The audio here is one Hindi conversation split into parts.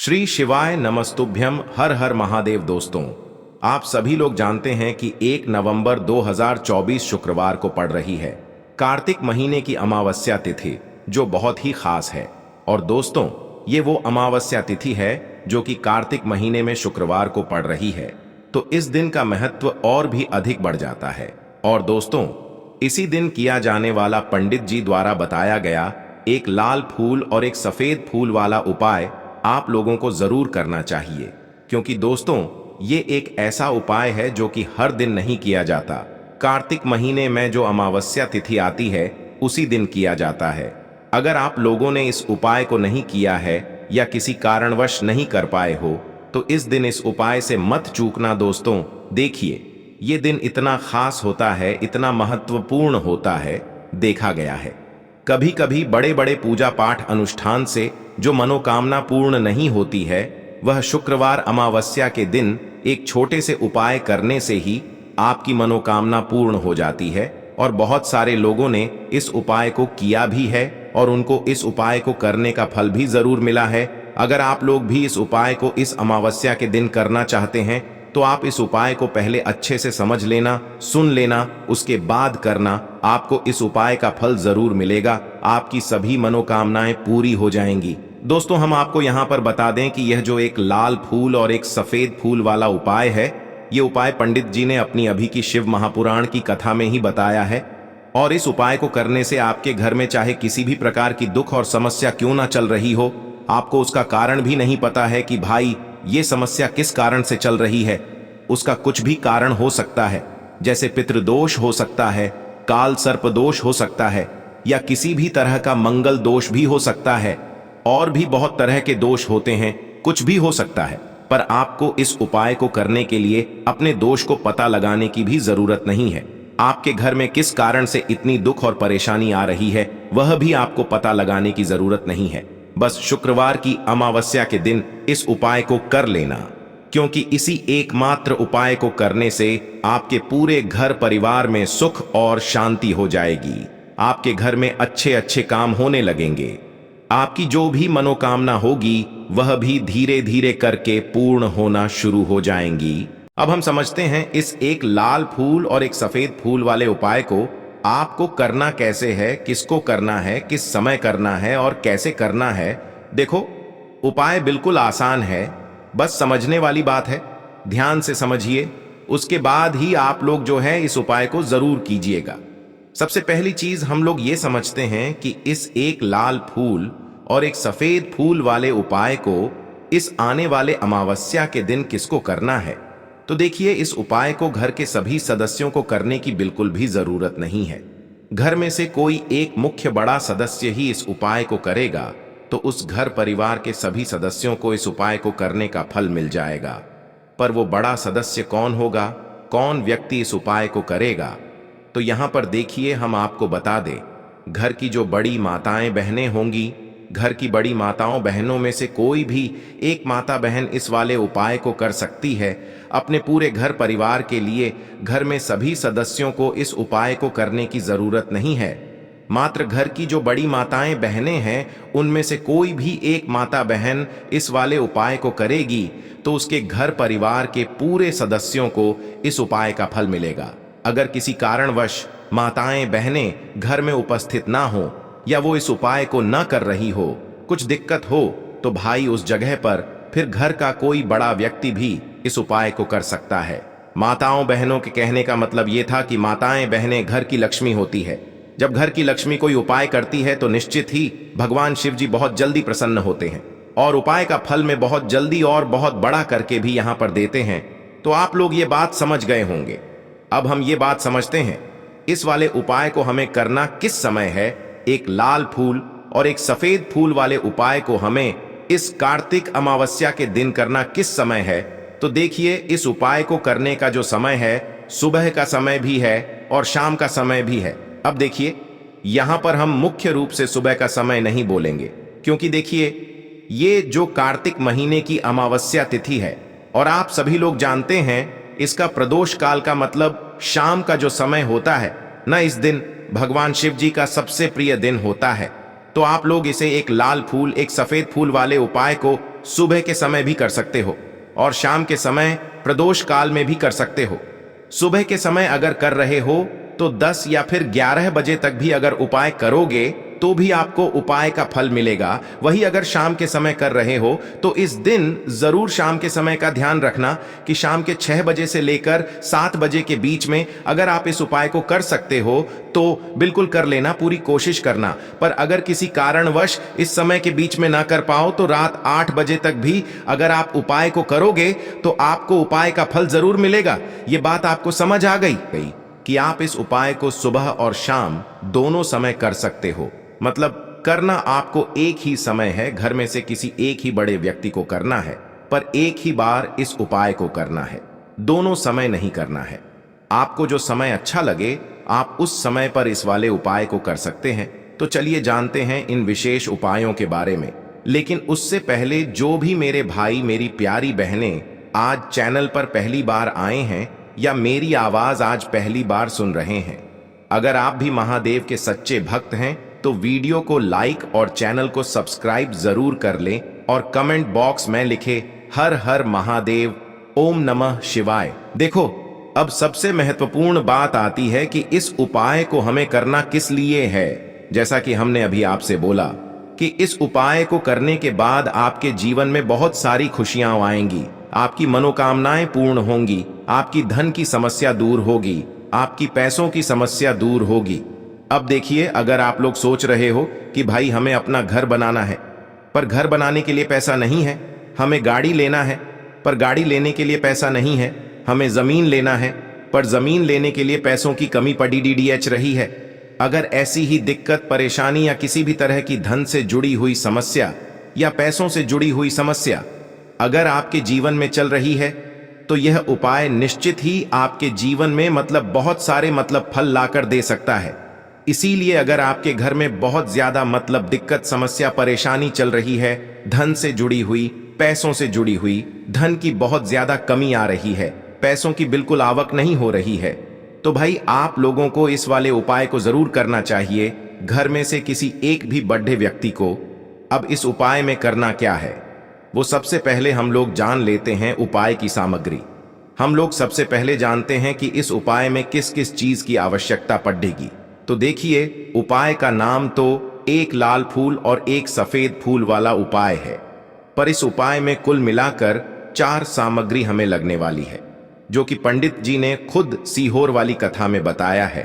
श्री शिवाय नमस्तुभ्यम। हर हर महादेव। दोस्तों, आप सभी लोग जानते हैं कि 1 नवंबर 2024 शुक्रवार को पड़ रही है कार्तिक महीने की अमावस्या तिथि, जो बहुत ही खास है। और दोस्तों, ये वो अमावस्या तिथि है जो कि कार्तिक महीने में शुक्रवार को पड़ रही है, तो इस दिन का महत्व और भी अधिक बढ़ जाता है। और दोस्तों, इसी दिन किया जाने वाला पंडित जी द्वारा बताया गया एक लाल फूल और एक सफेद फूल वाला उपाय आप लोगों को जरूर करना चाहिए, क्योंकि दोस्तों, ये एक ऐसा उपाय है जो कि हर दिन नहीं किया जाता। कार्तिक महीने में जो अमावस्या तिथि आती है उसी दिन किया जाता है। अगर आप लोगों ने इस उपाय को नहीं किया है या किसी कारणवश नहीं कर पाए हो, तो इस दिन इस उपाय से मत चूकना। दोस्तों देखिए, ये दिन इतना खास होता है, इतना महत्वपूर्ण होता है। देखा गया है कभी कभी बड़े बड़े पूजा पाठ अनुष्ठान से जो मनोकामना पूर्ण नहीं होती है, वह शुक्रवार अमावस्या के दिन एक छोटे से उपाय करने से ही आपकी मनोकामना पूर्ण हो जाती है। और बहुत सारे लोगों ने इस उपाय को किया भी है और उनको इस उपाय को करने का फल भी जरूर मिला है। अगर आप लोग भी इस उपाय को इस अमावस्या के दिन करना चाहते हैं, तो आप इस उपाय को पहले अच्छे से समझ लेना, सुन लेना, उसके बाद करना। आपको इस उपाय का फल जरूर मिलेगा, आपकी सभी मनोकामनाएं पूरी हो जाएंगी। दोस्तों, हम आपको यहाँ पर बता दें कि यह जो एक लाल फूल और एक सफेद फूल वाला उपाय है, ये उपाय पंडित जी ने अपनी अभी की शिव महापुराण की कथा में ही बताया है। और इस उपाय को करने से आपके घर में चाहे किसी भी प्रकार की दुख और समस्या क्यों ना चल रही हो, आपको उसका कारण भी नहीं पता है कि भाई ये समस्या किस कारण से चल रही है, उसका कुछ भी कारण हो सकता है। जैसे पितृदोष हो सकता है, काल सर्प दोष हो सकता है, या किसी भी तरह का मंगल दोष भी हो सकता है। और भी बहुत तरह के दोष होते हैं, कुछ भी हो सकता है। पर आपको इस उपाय को करने के लिए अपने दोष को पता लगाने की भी जरूरत नहीं है। आपके घर में किस कारण से इतनी दुख और परेशानी आ रही है, वह भी आपको पता लगाने की जरूरत नहीं है। बस शुक्रवार की अमावस्या के दिन इस उपाय को कर लेना, क्योंकि इसी एकमात्र उपाय को करने से आपके पूरे घर परिवार में सुख और शांति हो जाएगी। आपके घर में अच्छे अच्छे काम होने लगेंगे। आपकी जो भी मनोकामना होगी वह भी धीरे धीरे करके पूर्ण होना शुरू हो जाएंगी। अब हम समझते हैं इस एक लाल फूल और एक सफेद फूल वाले उपाय को आपको करना कैसे है, किसको करना है, किस समय करना है और कैसे करना है। देखो, उपाय बिल्कुल आसान है, बस समझने वाली बात है। ध्यान से समझिए, उसके बाद ही आप लोग जो है इस उपाय को जरूर कीजिएगा। सबसे पहली चीज हम लोग ये समझते हैं कि इस एक लाल फूल और एक सफेद फूल वाले उपाय को इस आने वाले अमावस्या के दिन किसको करना है। तो देखिए, इस उपाय को घर के सभी सदस्यों को करने की बिल्कुल भी जरूरत नहीं है। घर में से कोई एक मुख्य बड़ा सदस्य ही इस उपाय को करेगा, तो उस घर परिवार के सभी सदस्यों को इस उपाय को करने का फल मिल जाएगा। पर वो बड़ा सदस्य कौन होगा, कौन व्यक्ति इस उपाय को करेगा, तो यहां पर देखिए, हम आपको बता दें, घर की जो बड़ी माताएं बहनें होंगी, घर की बड़ी माताओं बहनों में से कोई भी एक माता बहन इस वाले उपाय को कर सकती है। अपने पूरे घर परिवार के लिए घर में सभी सदस्यों को इस उपाय को करने की जरूरत नहीं है। मात्र घर की जो बड़ी माताएं बहनें हैं, उनमें से कोई भी एक माता बहन इस वाले उपाय को करेगी, तो उसके घर परिवार के पूरे सदस्यों को इस उपाय का फल मिलेगा। अगर किसी कारणवश माताएं बहनें घर में उपस्थित ना हो, या वो इस उपाय को न कर रही हो, कुछ दिक्कत हो, तो भाई उस जगह पर फिर घर का कोई बड़ा व्यक्ति भी इस उपाय को कर सकता है। माताओं बहनों के कहने का मतलब ये था कि माताएं बहनें घर की लक्ष्मी होती है। जब घर की लक्ष्मी कोई उपाय करती है तो निश्चित ही भगवान शिव जी बहुत जल्दी प्रसन्न होते हैं और उपाय का फल में बहुत जल्दी और बहुत बड़ा करके भी यहाँ पर देते हैं। तो आप लोग ये बात समझ गए होंगे। अब हम ये बात समझते हैं, इस वाले उपाय को हमें करना किस समय है। एक लाल फूल और एक सफेद फूल वाले उपाय को हमें इस कार्तिक अमावस्या के दिन करना किस समय है। तो देखिए, इस उपाय को करने का जो समय है, सुबह का समय भी है और शाम का समय भी है। अब देखिए, यहां पर हम मुख्य रूप से सुबह का समय नहीं बोलेंगे, क्योंकि देखिए, ये जो कार्तिक महीने की अमावस्या तिथि है और आप सभी लोग जानते हैं, इसका प्रदोष काल का मतलब शाम का जो समय होता है ना, इस दिन भगवान शिव जी का सबसे प्रिय दिन होता है। तो आप लोग इसे एक लाल फूल एक सफेद फूल वाले उपाय को सुबह के समय भी कर सकते हो और शाम के समय प्रदोष काल में भी कर सकते हो। सुबह के समय अगर कर रहे हो तो 10 या फिर 11 बजे तक भी अगर उपाय करोगे तो भी आपको उपाय का फल मिलेगा। वही अगर शाम के समय कर रहे हो तो इस दिन जरूर शाम के समय का ध्यान रखना कि शाम के 6 बजे से लेकर 7 बजे के बीच में अगर आप इस उपाय को कर सकते हो तो बिल्कुल कर लेना, पूरी कोशिश करना। पर अगर किसी कारणवश इस समय के बीच में ना कर पाओ तो रात 8 बजे तक भी अगर आप उपाय को करोगे तो आपको उपाय का फल जरूर मिलेगा। ये बात आपको समझ आ गई कि आप इस उपाय को सुबह और शाम दोनों समय कर सकते हो। मतलब करना आपको एक ही समय है, घर में से किसी एक ही बड़े व्यक्ति को करना है, पर एक ही बार इस उपाय को करना है, दोनों समय नहीं करना है। आपको जो समय अच्छा लगे आप उस समय पर इस वाले उपाय को कर सकते हैं। तो चलिए जानते हैं इन विशेष उपायों के बारे में। लेकिन उससे पहले जो भी मेरे भाई मेरी प्यारी बहनें आज चैनल पर पहली बार आए हैं या मेरी आवाज आज पहली बार सुन रहे हैं, अगर आप भी महादेव के सच्चे भक्त हैं तो वीडियो को लाइक और चैनल को सब्सक्राइब जरूर कर लें और कमेंट बॉक्स में लिखे हर हर महादेव, ओम नमः शिवाय। देखो, अब सबसे महत्वपूर्ण बात आती है कि इस उपाय को हमें करना किस लिए है। जैसा कि हमने अभी आपसे बोला कि इस उपाय को करने के बाद आपके जीवन में बहुत सारी खुशियां आएंगी, आपकी मनोकामनाएं पूर्ण होंगी, आपकी धन की समस्या दूर होगी, आपकी पैसों की समस्या दूर होगी। अब देखिए, अगर आप लोग सोच रहे हो कि भाई हमें अपना घर बनाना है पर घर बनाने के लिए पैसा नहीं है, हमें गाड़ी लेना है पर गाड़ी लेने के लिए पैसा नहीं है, हमें जमीन लेना है पर जमीन लेने के लिए पैसों की कमी पड़ी डीडीएच रही है। अगर ऐसी ही दिक्कत, परेशानी या किसी भी तरह की धन से जुड़ी हुई समस्या या पैसों से जुड़ी हुई समस्या अगर आपके जीवन में चल रही है तो यह उपाय निश्चित ही आपके जीवन में बहुत सारे फल लाकर दे सकता है। इसीलिए अगर आपके घर में बहुत ज्यादा दिक्कत, समस्या, परेशानी चल रही है, धन से जुड़ी हुई, पैसों से जुड़ी हुई, धन की बहुत ज्यादा कमी आ रही है, पैसों की बिल्कुल आवक नहीं हो रही है, तो भाई आप लोगों को इस वाले उपाय को जरूर करना चाहिए। घर में से किसी एक भी बड़े व्यक्ति को। अब इस उपाय में करना क्या है, वो सबसे पहले हम लोग जान लेते हैं उपाय की सामग्री। हम लोग सबसे पहले जानते हैं कि इस उपाय में किस किस चीज की आवश्यकता पड़ेगी। तो देखिए, उपाय का नाम तो एक लाल फूल और एक सफेद फूल वाला उपाय है, पर इस उपाय में कुल मिलाकर 4 सामग्री हमें लगने वाली है, जो कि पंडित जी ने खुद सीहोर वाली कथा में बताया है।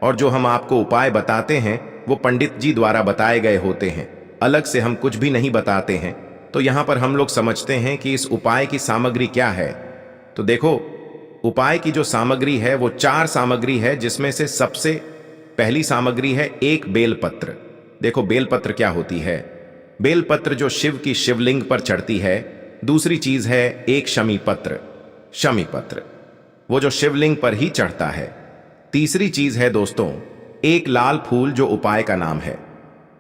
और जो हम आपको उपाय बताते हैं वो पंडित जी द्वारा बताए गए होते हैं, अलग से हम कुछ भी नहीं बताते हैं। तो यहां पर हम लोग समझते हैं कि इस उपाय की सामग्री क्या है। तो देखो, उपाय की जो सामग्री है वो 4 सामग्री है, जिसमें से सबसे पहली सामग्री है एक बेलपत्र। देखो, बेलपत्र क्या होती है? बेलपत्र जो शिव की शिवलिंग पर चढ़ती है। दूसरी चीज है एक शमी पत्र, शमी पत्र, वो जो शिवलिंग पर ही चढ़ता है। तीसरी चीज है दोस्तों एक लाल फूल, जो उपाय का नाम है।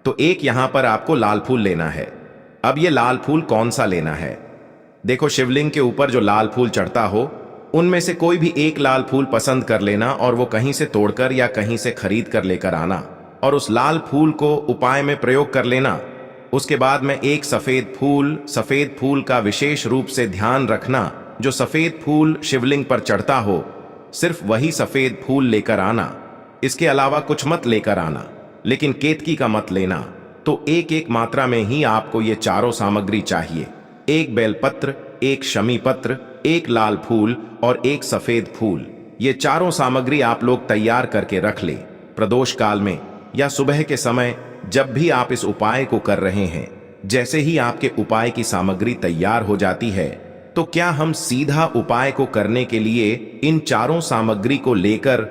तो एक यहां पर आपको लाल फूल लेना है। अब ये लाल फूल कौन सा लेना है? देखो, शिवलिंग के ऊपर जो लाल फूल चढ़ता हो उनमें से कोई भी एक लाल फूल पसंद कर लेना और वो कहीं से तोड़कर या कहीं से खरीद कर लेकर आना और उस लाल फूल को उपाय में प्रयोग कर लेना। उसके बाद में एक सफेद फूल का विशेष रूप से ध्यान रखना। जो सफेद फूल शिवलिंग पर चढ़ता हो सिर्फ वही सफेद फूल लेकर आना, इसके अलावा कुछ मत लेकर आना, लेकिन केतकी का मत लेना। तो एक एक मात्रा में ही आपको ये चारों सामग्री चाहिए। एक बेलपत्र, एक शमी पत्र, एक लाल फूल और एक सफेद फूल। ये चारों सामग्री आप लोग तैयार करके रख ले। प्रदोष काल में या सुबह के समय जब भी आप इस उपाय को कर रहे हैं, जैसे ही आपके उपाय की सामग्री तैयार हो जाती है तो क्या हम सीधा उपाय को करने के लिए इन चारों सामग्री को लेकर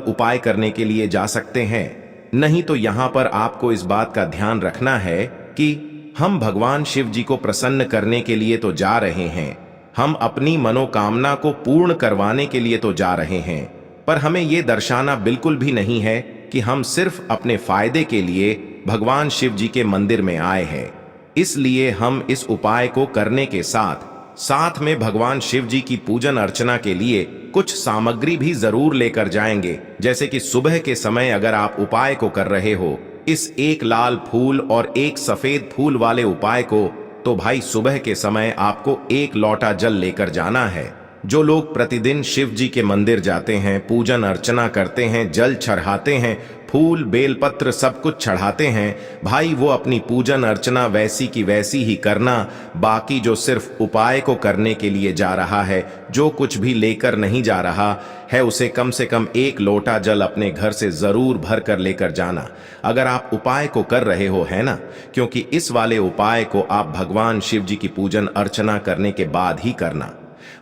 उपाय करने के लिए जा सकते हैं? नहीं, तो यहां पर आपको इस बात का ध्यान रखना है कि हम भगवान शिव जी को प्रसन्न करने के लिए तो जा रहे हैं, हम अपनी मनोकामना को पूर्ण करवाने के लिए तो जा रहे हैं, पर हमें यह दर्शाना बिल्कुल भी नहीं है कि हम सिर्फ अपने फायदे के लिए भगवान शिव जी के मंदिर में आए हैं। इसलिए हम इस उपाय को करने के साथ साथ में भगवान शिव जी की पूजन अर्चना के लिए कुछ सामग्री भी जरूर लेकर जाएंगे। जैसे कि सुबह के समय अगर आप उपाय को कर रहे हो, इस एक लाल फूल और एक सफेद फूल वाले उपाय को तो भाई सुबह के समय आपको एक लोटा जल लेकर जाना है। जो लोग प्रतिदिन शिव जी के मंदिर जाते हैं, पूजन अर्चना करते हैं, जल चढ़ाते हैं, फूल बेलपत्र सब कुछ चढ़ाते हैं, भाई वो अपनी पूजन अर्चना वैसी की वैसी ही करना। बाकी जो सिर्फ उपाय को करने के लिए जा रहा है, जो कुछ भी लेकर नहीं जा रहा है, उसे कम से कम एक लोटा जल अपने घर से जरूर भर कर लेकर जाना। अगर आप उपाय को कर रहे हो, है ना, क्योंकि इस वाले उपाय को आप भगवान शिव जी की पूजन अर्चना करने के बाद ही करना।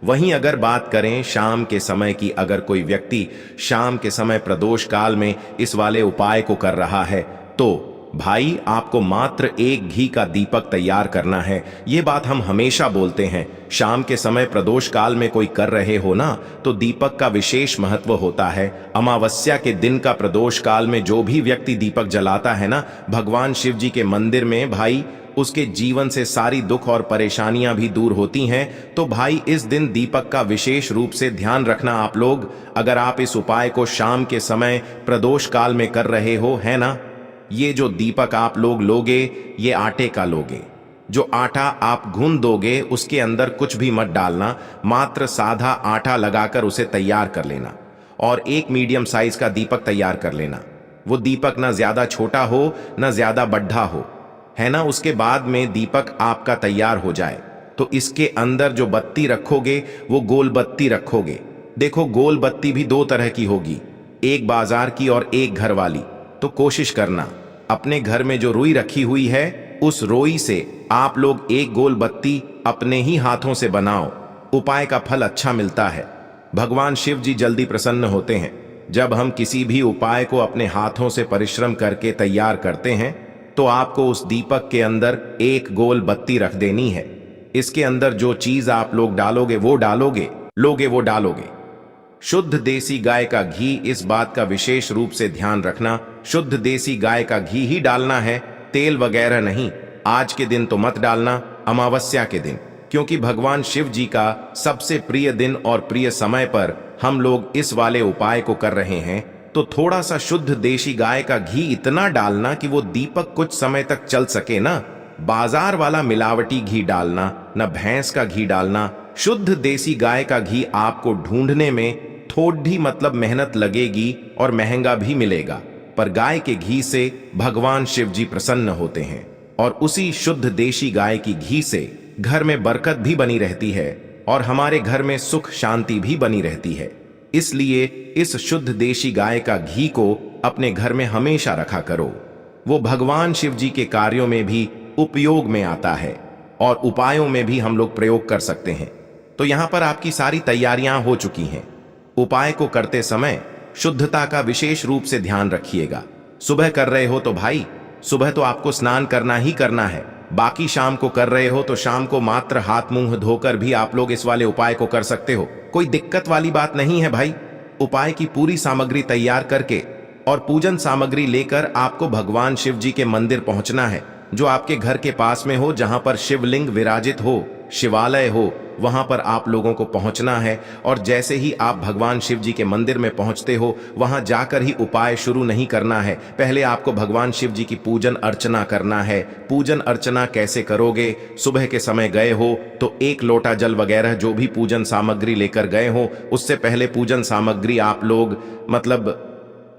वहीं अगर बात करें शाम के समय की, अगर कोई व्यक्ति शाम के समय प्रदोष काल में इस वाले उपाय को कर रहा है, तो भाई आपको मात्र एक घी का दीपक तैयार करना है। ये बात हम हमेशा बोलते हैं, शाम के समय प्रदोष काल में कोई कर रहे हो ना, तो दीपक का विशेष महत्व होता है। अमावस्या के दिन का प्रदोष काल में जो भी व्यक्ति दीपक जलाता है ना भगवान शिव जी के मंदिर में, भाई उसके जीवन से सारी दुख और परेशानियां भी दूर होती हैं। तो भाई इस दिन दीपक का विशेष रूप से ध्यान रखना आप लोग। अगर आप इस उपाय को शाम के समय प्रदोष काल में कर रहे हो, है ना, ये जो दीपक आप लोग लोगे, ये आटे का लोगे। जो आटा आप गूंद दोगे उसके अंदर कुछ भी मत डालना, मात्र साधा आटा लगाकर उसे तैयार कर लेना और एक मीडियम साइज का दीपक तैयार कर लेना। वो दीपक ना ज्यादा छोटा हो ना ज्यादा बड्ढा हो, है ना। उसके बाद में दीपक आपका तैयार हो जाए तो इसके अंदर जो बत्ती रखोगे वो गोल बत्ती रखोगे। देखो गोल बत्ती भी दो तरह की होगी, एक बाजार की और एक घर वाली। तो कोशिश करना अपने घर में जो रुई रखी हुई है उस रुई से आप लोग एक गोल बत्ती अपने ही हाथों से बनाओ। उपाय का फल अच्छा मिलता है, भगवान शिव जी जल्दी प्रसन्न होते हैं। जब हम किसी भी उपाय को अपने हाथों से परिश्रम करके तैयार करते हैं तो आपको उस दीपक के अंदर एक गोल बत्ती रख देनी है। इसके अंदर जो चीज आप लोग डालोगे वो डालोगे। शुद्ध देसी गाय का घी, इस बात का विशेष रूप से ध्यान रखना, शुद्ध देसी गाय का घी ही डालना है, तेल वगैरह नहीं। आज के दिन तो मत डालना, अमावस्या के दिन, क्योंकि भगवान शिव जी का सबसे प्रिय दिन और प्रिय समय पर हम लोग इस वाले उपाय को कर रहे हैं। तो थोड़ा सा शुद्ध देसी गाय का घी इतना डालना कि वो दीपक कुछ समय तक चल सके ना। बाजार वाला मिलावटी घी डालना, न भैंस का घी डालना। शुद्ध देसी गाय का घी आपको ढूंढने में थोड़ी मतलब मेहनत लगेगी और महंगा भी मिलेगा, पर गाय के घी से भगवान शिव जी प्रसन्न होते हैं और उसी शुद्ध देसी गाय की घी से घर में बरकत भी बनी रहती है और हमारे घर में सुख शांति भी बनी रहती है। इसलिए इस शुद्ध देशी गाय का घी को अपने घर में हमेशा रखा करो। वो भगवान शिव जी के कार्यों में भी उपयोग में आता है और उपायों में भी हम लोग प्रयोग कर सकते हैं। तो यहां पर आपकी सारी तैयारियां हो चुकी हैं। उपाय को करते समय शुद्धता का विशेष रूप से ध्यान रखिएगा। सुबह कर रहे हो तो भाई सुबह तो आपको स्नान करना ही करना है। बाकी शाम को कर रहे हो तो शाम को मात्र हाथ मुंह धोकर भी आप लोग इस वाले उपाय को कर सकते हो। कोई दिक्कत वाली बात नहीं है भाई। उपाय की पूरी सामग्री तैयार करके और पूजन सामग्री लेकर आपको भगवान शिव जी के मंदिर पहुंचना है, जो आपके घर के पास में हो, जहां पर शिवलिंग विराजित हो, शिवालय हो, वहां पर आप लोगों को पहुंचना है। और जैसे ही आप भगवान शिव जी के मंदिर में पहुंचते हो, वहां जाकर ही उपाय शुरू नहीं करना है। पहले आपको भगवान शिव जी की पूजन अर्चना करना है। पूजन अर्चना कैसे करोगे? सुबह के समय गए हो तो एक लोटा जल वगैरह जो भी पूजन सामग्री लेकर गए हो, उससे पहले पूजन सामग्री आप लोग मतलब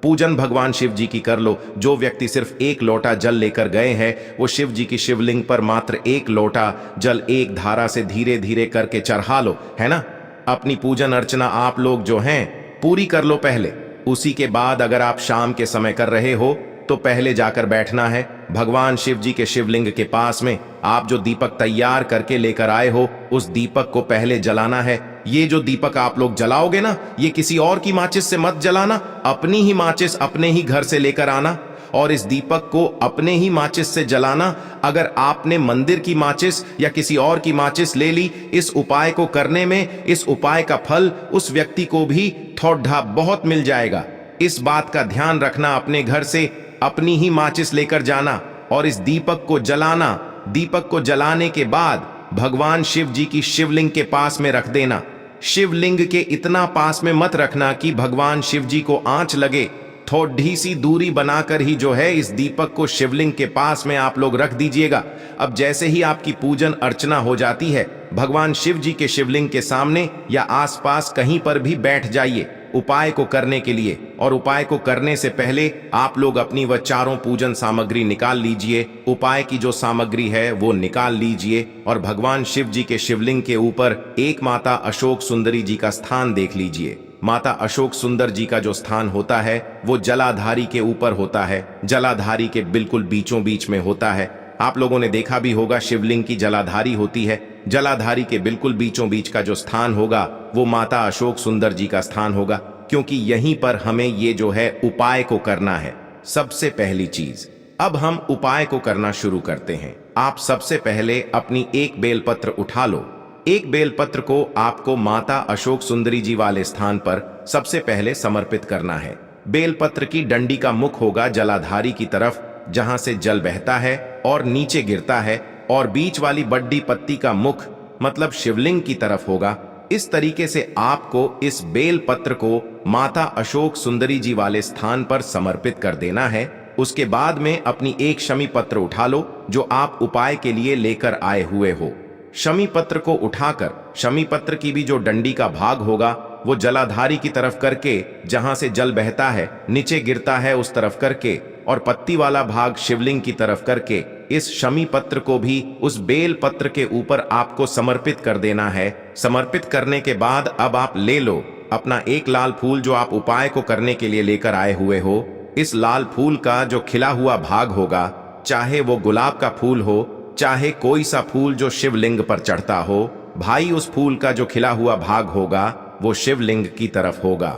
पूजन भगवान शिव जी की कर लो। जो व्यक्ति सिर्फ एक लोटा जल लेकर गए हैं, वो शिव जी की शिवलिंग पर मात्र एक लोटा जल एक धारा से धीरे धीरे करके चढ़ा लो, है ना। अपनी पूजन अर्चना आप लोग जो हैं पूरी कर लो पहले। उसी के बाद अगर आप शाम के समय कर रहे हो तो पहले जाकर बैठना है भगवान शिव जी के शिवलिंग के पास में। आप जो दीपक तैयार करके लेकर आए हो, उस दीपक को पहले जलाना है। ये जो दीपक आप लोग जलाओगे ना, ये किसी और की माचिस से मत जलाना, अपनी ही माचिस अपने ही घर से लेकर आना और इस दीपक को अपने ही माचिस से जलाना। अगर आपने मंदिर की माचिस या किसी और की माचिस ले ली इस उपाय को करने में, इस उपाय का फल उस व्यक्ति को भी थोड़ा बहुत मिल जाएगा। इस बात का ध्यान रखना, अपने घर से अपनी ही माचिस लेकर जाना और इस दीपक को जलाना। दीपक को जलाने के बाद भगवान शिव जी की शिवलिंग के पास में रख देना। शिवलिंग के इतना पास में मत रखना कि भगवान शिव जी को आंच लगे, थोड़ी सी दूरी बनाकर ही जो है इस दीपक को शिवलिंग के पास में आप लोग रख दीजिएगा। अब जैसे ही आपकी पूजन अर्चना हो जाती है, भगवान शिव जी के शिवलिंग के सामने या आसपास कहीं पर भी बैठ जाइए उपाय को करने के लिए। और उपाय को करने से पहले आप लोग अपनी वह चारों पूजन सामग्री निकाल लीजिए। उपाय की जो सामग्री है वो निकाल लीजिए और भगवान शिव जी के शिवलिंग के ऊपर एक माता अशोक सुंदरी जी का स्थान देख लीजिए। माता अशोक सुंदर जी का जो स्थान होता है वो जलाधारी के ऊपर होता है, जलाधारी के बिल्कुल बीचों बीच में होता है। आप लोगों ने देखा भी होगा शिवलिंग की जलाधारी होती है, जलाधारी के बिल्कुल बीचों बीच का जो स्थान होगा वो माता अशोक सुंदर जी का स्थान होगा, क्योंकि यहीं पर हमें ये जो है उपाय को करना है। सबसे पहली चीज, अब हम उपाय को करना शुरू करते हैं। आप सबसे पहले अपनी एक बेलपत्र उठा लो। एक बेलपत्र को आपको माता अशोक सुंदरी जी वाले स्थान पर सबसे पहले समर्पित करना है। बेलपत्र की डंडी का मुख होगा जलाधारी की तरफ, जहां से जल बहता है और नीचे गिरता है, और बीच वाली बड्डी पत्ती का मुख मतलब शिवलिंग की तरफ होगा। इस तरीके से आपको इस बेलपत्र को माता अशोक सुंदरी जी वाले स्थान पर समर्पित कर देना है। उसके बाद में अपनी एक शमी पत्र उठा लो जो आप उपाय के लिए लेकर आए हुए हो। शमी पत्र को उठाकर शमी पत्र की भी जो डंडी का भाग होगा वो जलाधारी की तरफ करके, जहां से जल बहता है नीचे गिरता है उस तरफ करके, और पत्ती वाला भाग शिवलिंग की तरफ करके इस शमी पत्र को भी उस बेल पत्र के ऊपर आपको समर्पित कर देना है। समर्पित करने के बाद अब आप ले लो अपना एक लाल फूल जो आप उपाय को करने के लिए लेकर आए हुए हो। इस लाल फूल का जो खिला हुआ भाग होगा, चाहे वो गुलाब का फूल हो, चाहे कोई सा फूल जो शिवलिंग पर चढ़ता हो, भाई उस फूल का जो खिला हुआ भाग होगा वो शिवलिंग की तरफ होगा।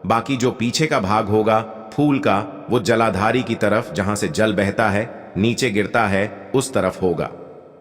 बाकी जो पीछे का भाग होगा फूल का वो जलाधारी की तरफ, जहां से जल बहता है नीचे गिरता है उस तरफ होगा।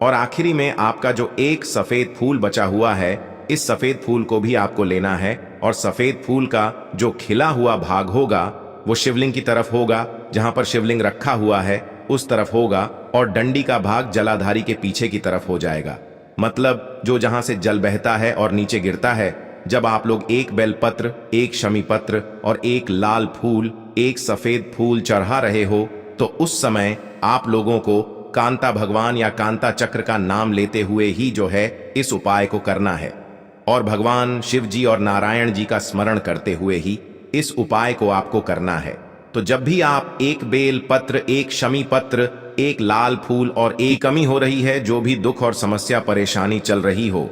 और आखिरी में आपका जो एक सफेद फूल बचा हुआ है, इस सफेद फूल को भी आपको लेना है और सफेद फूल का जो खिला हुआ भाग होगा वो शिवलिंग की तरफ होगा, जहां पर शिवलिंग रखा हुआ है उस तरफ होगा, और डंडी का भाग जलाधारी के पीछे की तरफ हो जाएगा। मतलब जो जहां से जल बहता है और नीचे गिरता है। जब आप लोग एक बेलपत्र, एक शमी पत्र और एक लाल फूल, एक सफेद फूल चढ़ा रहे हो, तो उस समय आप लोगों को कांता भगवान या कांता चक्र का नाम लेते हुए ही जो है इस उपाय को करना है, और भगवान शिव जी और नारायण जी का स्मरण करते हुए ही इस उपाय को आपको करना है। तो जब भी आप एक बेल पत्र, एक शमी पत्र, एक लाल फूल और एक कमी हो रही है, जो भी दुख और समस्या परेशानी चल रही हो,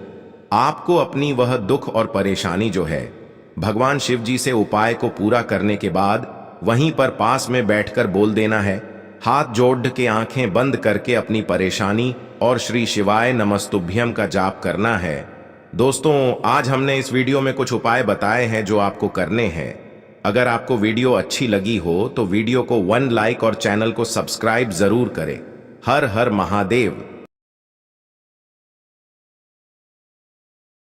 आपको अपनी वह दुख और परेशानी जो है भगवान शिव जी से उपाय को पूरा करने के बाद वहीं पर पास में बैठकर बोल देना है। हाथ जोड़ के आंखें बंद करके अपनी परेशानी और श्री शिवाय नमस्तुभ्यम का जाप करना है। दोस्तों, आज हमने इस वीडियो में कुछ उपाय बताए हैं जो आपको करने हैं। अगर आपको वीडियो अच्छी लगी हो तो वीडियो को 1 लाइक और चैनल को सब्सक्राइब जरूर करें। हर हर महादेव।